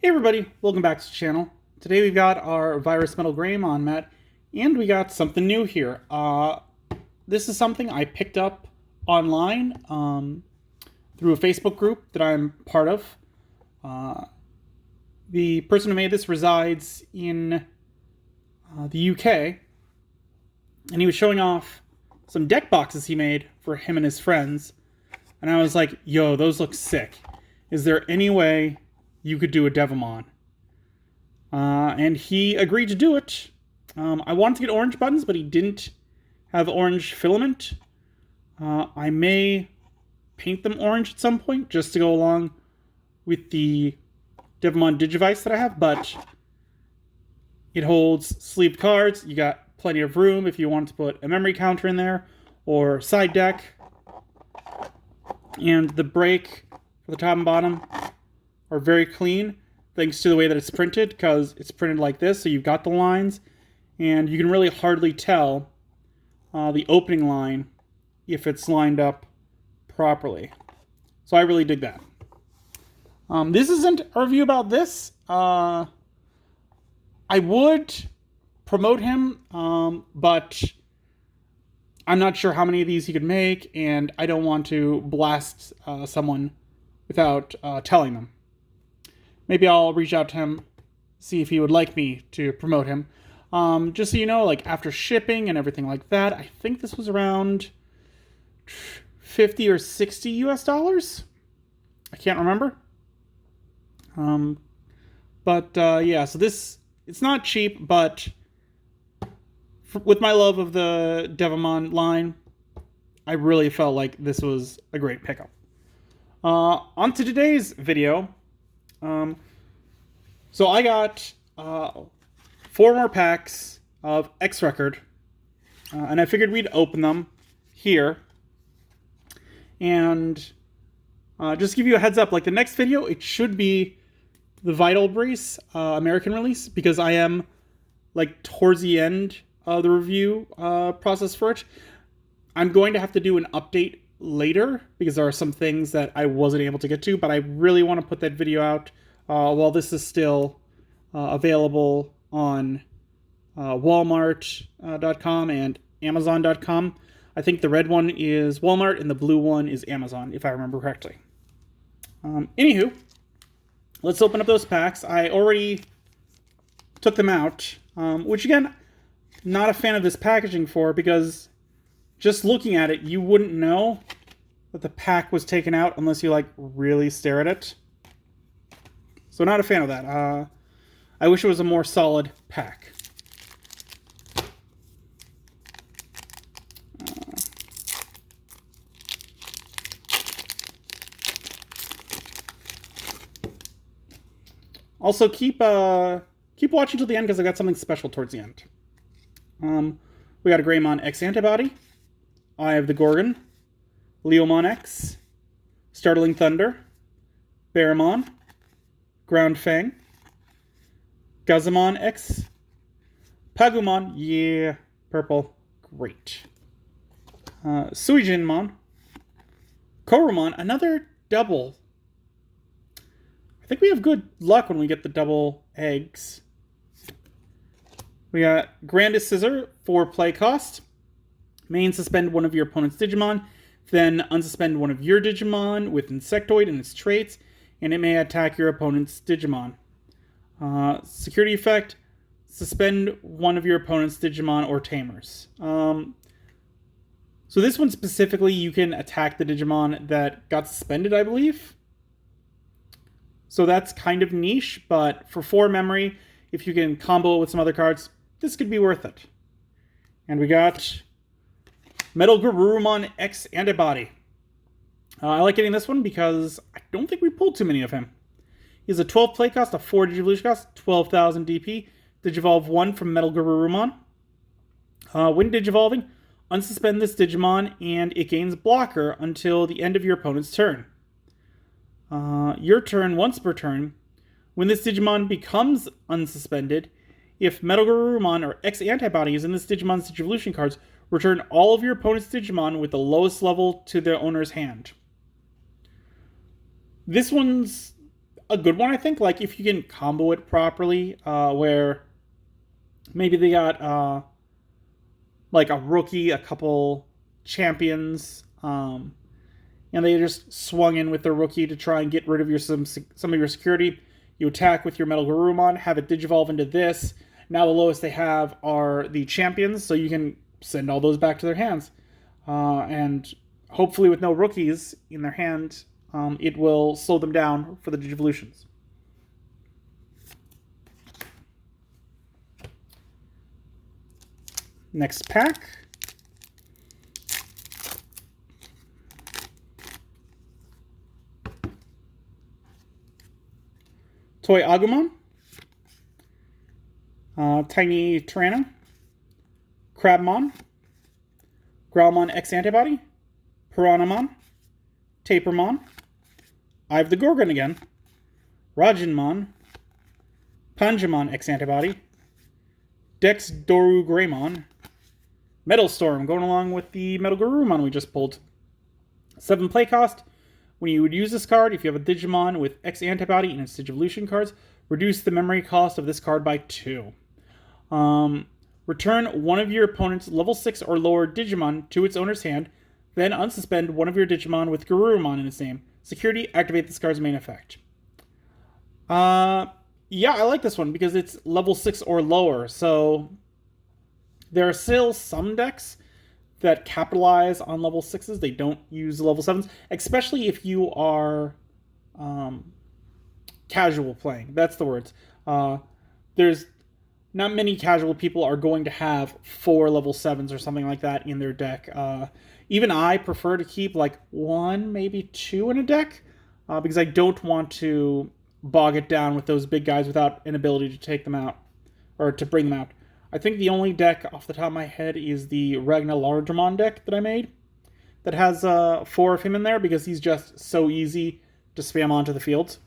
Hey everybody, welcome back to the channel. Today we've got our Virus Metal Greymon mat, and we got something new here. This is something I picked up online through a Facebook group that I'm part of. The person who made this resides in the UK, and he was showing off some deck boxes he made for him and his friends. And I was like, yo, those look sick. Is there any way you could do a Devimon? And he agreed to do it. I wanted to get orange buttons, but he didn't have orange filament. I may paint them orange at some point, just to go along with the Devimon Digivice that I have, but it holds sleeved cards. You got plenty of room if you want to put a memory counter in there, or side deck. And the break for the top and bottom are very clean, thanks to the way that it's printed, because it's printed like this, so you've got the lines, and you can really hardly tell the opening line if it's lined up properly. So I really dig that. This isn't a review about this. I would promote him, but I'm not sure how many of these he could make, and I don't want to blast someone without telling them. Maybe I'll reach out to him, see if he would like me to promote him. Just so you know, like after shipping and everything like that, I think this was around 50 or 60 US dollars. I can't remember. Yeah, so this, it's not cheap, but with my love of the Devimon line, I really felt like this was a great pickup. On to today's video. So I got 4 more packs of X Record, and I figured we'd open them here. And just give you a heads up, like the next video, it should be the Vital Brace American release, because I am like towards the end of the review process for it. I'm going to have to do an update later because there are some things that I wasn't able to get to, but I really want to put that video out while this is still available on Walmart.com and Amazon.com. I think the red one is Walmart and the blue one is Amazon, if I remember correctly. Anywho, let's open up those packs. I already took them out, which again, not a fan of this packaging for, because just looking at it, you wouldn't know that the pack was taken out unless you like really stare at it. So not a fan of that. I wish it was a more solid pack. Also, keep watching till the end because I got something special towards the end. We got a Greymon X Antibody, Eye of the Gorgon, Leomon X, Startling Thunder, Barramon, Ground Fang, Gazamon X, Pagumon, yeah, purple, great. Suijinmon, Koromon, another double. I think we have good luck when we get the double eggs. We got Grandest Scissor for play cost. Main suspend one of your opponent's Digimon, then unsuspend one of your Digimon with Insectoid and its traits, and it may attack your opponent's Digimon. Security effect, suspend one of your opponent's Digimon or Tamers. So this one specifically, you can attack the Digimon that got suspended, I believe. So that's kind of niche, but for 4 memory, if you can combo it with some other cards, this could be worth it. And we got Metal Garurumon X Antibody. I like getting this one because I don't think we pulled too many of him. He has a 12 play cost, a 4 Digivolution cost, 12,000 DP. Digivolve 1 from Metal Garurumon. When Digivolving, unsuspend this Digimon and it gains blocker until the end of your opponent's turn. Your turn once per turn. When this Digimon becomes unsuspended, if Metal Garurumon or X Antibody is in this Digimon's Digivolution cards, return all of your opponent's Digimon with the lowest level to their owner's hand. This one's a good one, I think. Like, if you can combo it properly, where maybe they got, like, a rookie, a couple champions, and they just swung in with their rookie to try and get rid of some of your security. You attack with your Metal Garurumon, have it Digivolve into this. Now the lowest they have are the champions, so you can send all those back to their hands. And hopefully with no rookies in their hand, it will slow them down for the Digivolutions. Next pack. Toy Agumon. Tiny Tyranno. Crabmon. Growlmon X Antibody. Piranhamon. Tapermon. I have the Gorgon again. Rajinmon. Panjamon X Antibody. Dex Doru Greymon. Metal Storm, going along with the Metal Garurumon we just pulled. 7 play cost. When you would use this card, if you have a Digimon with X Antibody in its Digivolution cards, reduce the memory cost of this card by 2. Return one of your opponent's level 6 or lower Digimon to its owner's hand, then unsuspend one of your Digimon with Garurumon in its name. Security, activate this card's main effect. Yeah, I like this one because it's level 6 or lower, so there are still some decks that capitalize on level 6s. They don't use level 7s, especially if you are casual playing. That's the words. There's not many casual people are going to have 4 level 7s or something like that in their deck. Even I prefer to keep like 1, maybe 2 in a deck, because I don't want to bog it down with those big guys without an ability to take them out, or to bring them out. I think the only deck off the top of my head is the Ragna Largemon deck that I made that has 4 of him in there because he's just so easy to spam onto the field.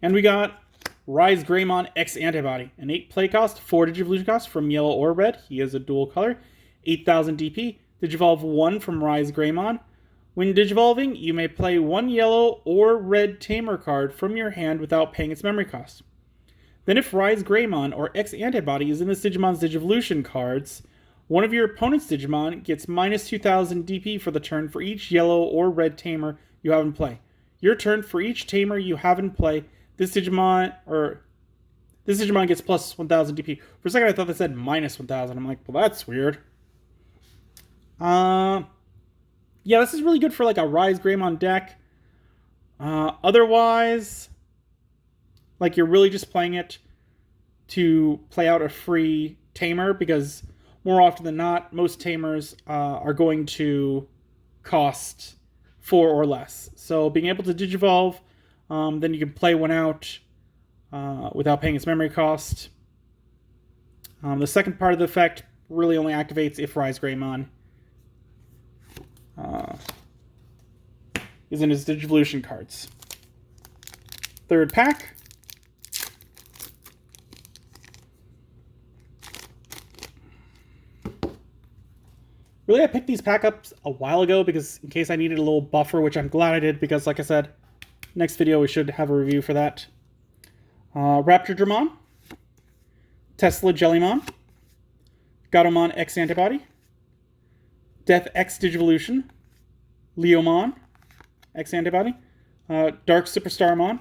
And we got Rise Greymon X Antibody, an 8 play cost, 4 Digivolution cost from yellow or red. He is a dual color. 8,000 DP. Digivolve 1 from Rise Greymon. When Digivolving, you may play 1 yellow or red Tamer card from your hand without paying its memory cost. Then if Rise Greymon or X Antibody is in this Digimon's Digivolution cards, one of your opponent's Digimon gets minus 2,000 DP for the turn for each yellow or red Tamer you have in play. Your turn for each Tamer you have in play, this Digimon gets plus 1,000 DP. For a second I thought they said minus 1,000. I'm like, well, that's weird. Yeah, this is really good for like a Rise Greymon deck. Otherwise, like, you're really just playing it to play out a free Tamer, because more often than not, most Tamers are going to cost 4 or less. So being able to Digivolve, then you can play one out without paying its memory cost. The second part of the effect really only activates if Rise Greymon is in his Digivolution cards. Third pack. Really, I picked these pack-ups a while ago because in case I needed a little buffer, which I'm glad I did because, like I said, next video we should have a review for that. Raptordramon, Tesla Jellymon, Gatomon X Antibody, Death X Digivolution, Leomon X Antibody, Dark Superstarmon,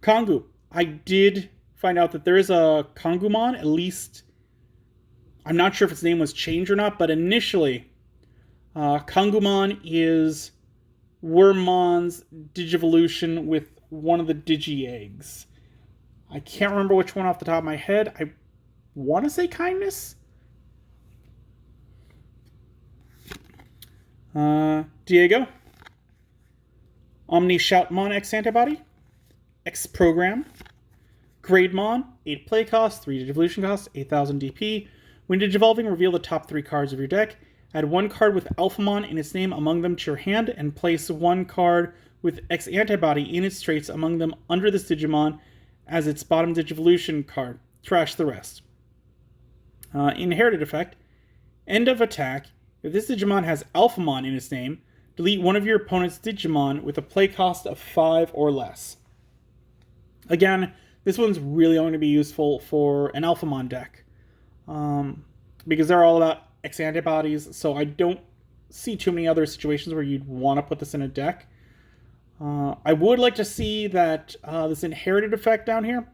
Kongu. I did find out that there is a Kongumon, at least. I'm not sure if its name was changed or not, but initially, Kongumon is Wormmon's Digivolution with one of the Digi-Eggs. I can't remember which one off the top of my head. I want to say Kindness? Diego. Omni Shoutmon X Antibody. X Program. Grademon, 8 play cost, 3 Digivolution cost, 8,000 DP. When Digivolving, reveal the top 3 cards of your deck. Add 1 card with Alphamon in its name among them to your hand, and place 1 card with X Antibody in its traits among them under this Digimon as its bottom Digivolution card. Trash the rest. Inherited effect. End of attack. If this Digimon has Alphamon in its name, delete one of your opponent's Digimon with a play cost of 5 or less. Again, this one's really only going to be useful for an Alphamon deck. Because they're all about X antibodies, so I don't see too many other situations where you'd want to put this in a deck. I would like to see that this inherited effect down here,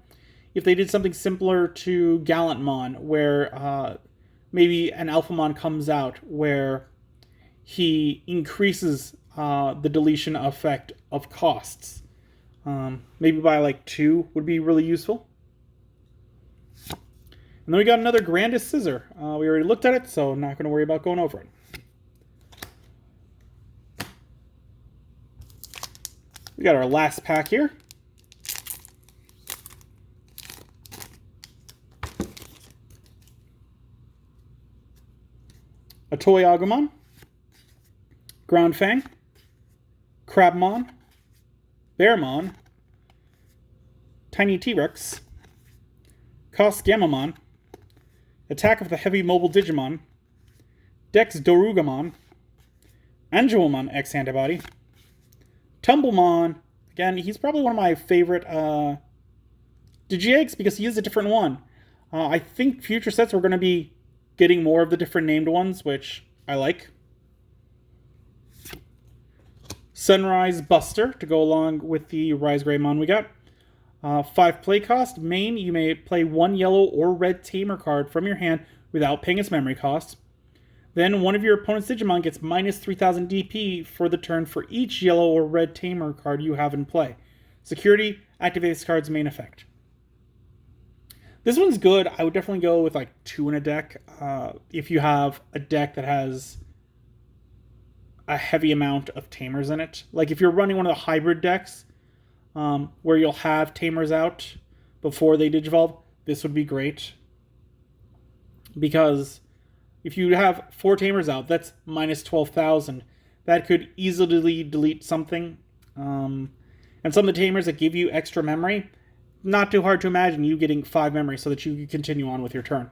if they did something similar to Gallantmon, where maybe an Alphamon comes out where he increases the deletion effect of costs. Maybe by like 2 would be really useful. And then we got another Grandest Scissor. We already looked at it, so I'm not going to worry about going over it. We got our last pack here. A Toy Agumon, Ground Fang, Crabmon, Bearmon, Tiny T-Rex, Cos Gamamon, Attack of the Heavy Mobile Digimon, Dex Dorugamon, Angelomon X Antibody, Tumblemon. Again, he's probably one of my favorite Digi-Eggs because he is a different one. I think future sets we're going to be getting more of the different named ones, which I like. Sunrise Buster to go along with the Rise Greymon we got. 5 play cost. Main, you may play 1 yellow or red Tamer card from your hand without paying its memory cost. Then one of your opponent's Digimon gets minus 3000 DP for the turn for each yellow or red Tamer card you have in play. Security, activate this card's main effect. This one's good. I would definitely go with like 2 in a deck. If you have a deck that has a heavy amount of Tamers in it. Like if you're running one of the hybrid decks, where you'll have Tamers out before they Digivolve, this would be great. Because if you have 4 Tamers out, that's minus 12,000. That could easily delete something. And some of the Tamers that give you extra memory, not too hard to imagine you getting 5 memory so that you can continue on with your turn.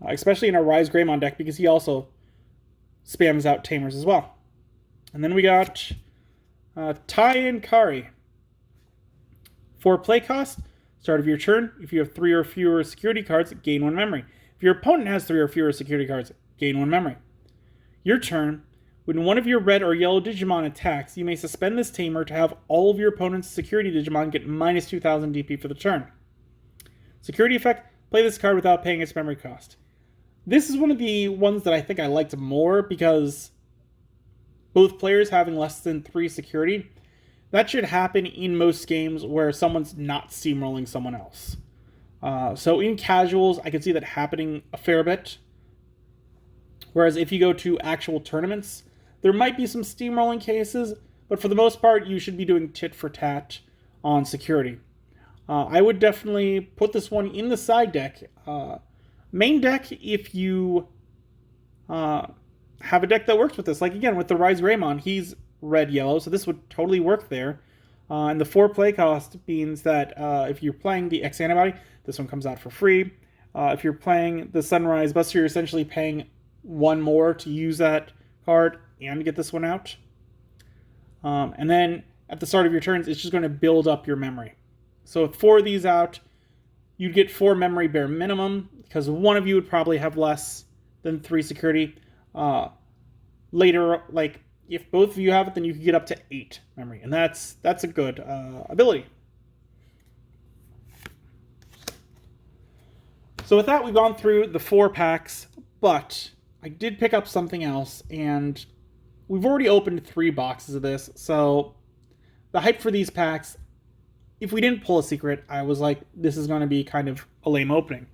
Especially in a Rise Greymon deck, because he also spams out Tamers as well. And then we got Tai and Kari. For play cost, start of your turn, if you have 3 or fewer security cards, gain 1 memory. If your opponent has 3 or fewer security cards, gain 1 memory. Your turn, when one of your red or yellow Digimon attacks, you may suspend this Tamer to have all of your opponent's security Digimon get minus 2000 DP for the turn. Security effect, play this card without paying its memory cost. This is one of the ones that I think I liked more because both players having less than 3 security, that should happen in most games where someone's not steamrolling someone else. So in casuals, I can see that happening a fair bit. Whereas if you go to actual tournaments, there might be some steamrolling cases, but for the most part, you should be doing tit for tat on security. I would definitely put this one in the side deck. Main deck, if you have a deck that works with this. Like again, with the Rise Greymon, he's red-yellow, so this would totally work there. And the 4 play cost means that if you're playing the X Antibody, this one comes out for free. If you're playing the Sunrise Buster, you're essentially paying 1 more to use that card and get this one out. And then at the start of your turns, it's just going to build up your memory. So with 4 of these out, you'd get 4 memory bare minimum, because one of you would probably have less than 3 security. Later, like, if both of you have it, then you can get up to 8 memory, and that's a good ability. So with that, we've gone through the 4 packs, but I did pick up something else, and we've already opened 3 boxes of this, so the hype for these packs, if we didn't pull a secret, I was like, this is going to be kind of a lame opening.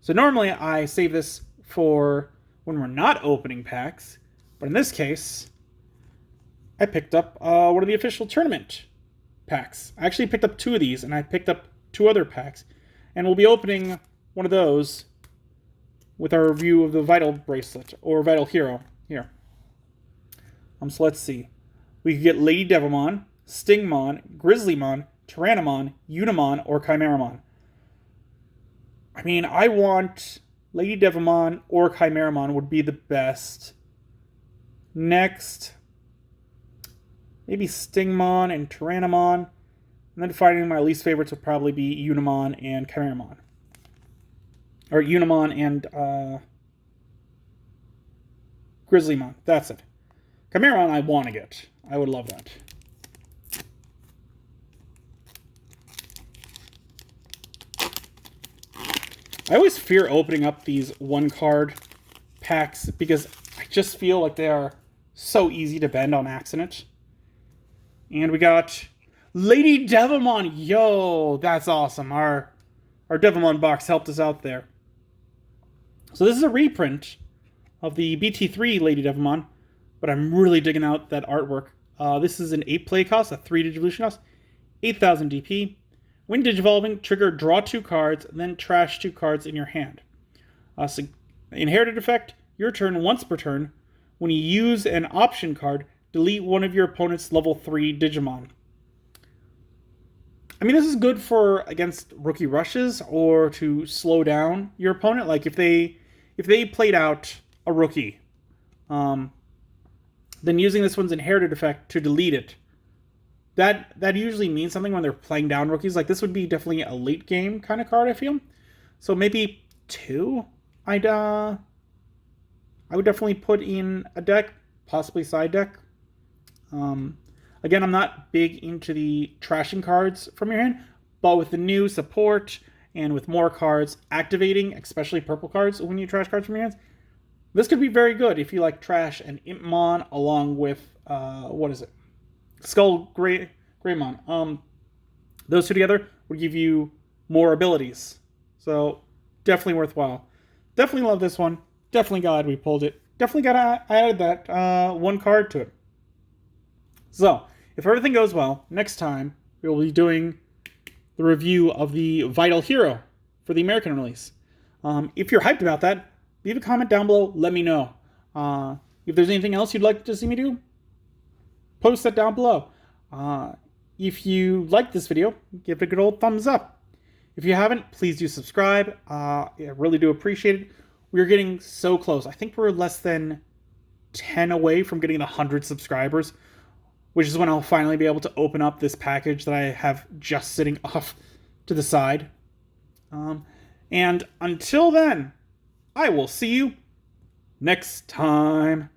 So normally I save this for when we're not opening packs, but in this case, I picked up one of the official tournament packs. I actually picked up 2 of these, and I picked up 2 other packs, and we'll be opening one of those with our review of the Vital Bracelet, or Vital Hero, here. So let's see. We could get Lady Devilmon, Stingmon, Grizzlymon, Tyrannomon, Unimon, or Chimeramon. I mean, I want Lady Devilmon or Chimeramon would be the best Next, maybe Stingmon and Tyrannomon. And then finally, my least favorites would probably be Unimon and Chimeramon. Or Unimon and Grizzlymon. That's it. Chimeramon I want to get. I would love that. I always fear opening up these one-card packs because I just feel like they are so easy to bend on accident. And we got Lady Devilmon. Yo, that's awesome. Our Devilmon box helped us out there. So this is a reprint of the BT3 Lady Devilmon, but I'm really digging out that artwork. This is an 8 play cost, a 3 Digivolution cost, 8,000 DP. When Digivolving, trigger draw 2 cards, then trash 2 cards in your hand. So inherited effect, your turn once per turn. When you use an option card, delete one of your opponent's level 3 Digimon. I mean, this is good for against rookie rushes or to slow down your opponent. Like if they played out a rookie, then using this one's inherited effect to delete it, that usually means something when they're playing down rookies. Like this would be definitely a late game kind of card, I feel. So maybe 2, I would definitely put in a deck, possibly side deck. Again, I'm not big into the trashing cards from your hand, but with the new support and with more cards activating, especially purple cards when you trash cards from your hands, this could be very good if you like trash an Impmon along with, what is it? Skull Greymon. Those two together would give you more abilities. So definitely worthwhile. Definitely love this one. Definitely glad we pulled it. Definitely got added that one card to it. So, if everything goes well, next time we will be doing the review of the Vital Hero for the American release. If you're hyped about that, leave a comment down below. Let me know. If there's anything else you'd like to see me do, post that down below. If you like this video, give it a good old thumbs up. If you haven't, please do subscribe. I really do appreciate it. We're getting so close. I think we're less than 10 away from getting the 100 subscribers, which is when I'll finally be able to open up this package that I have just sitting off to the side. And until then, I will see you next time.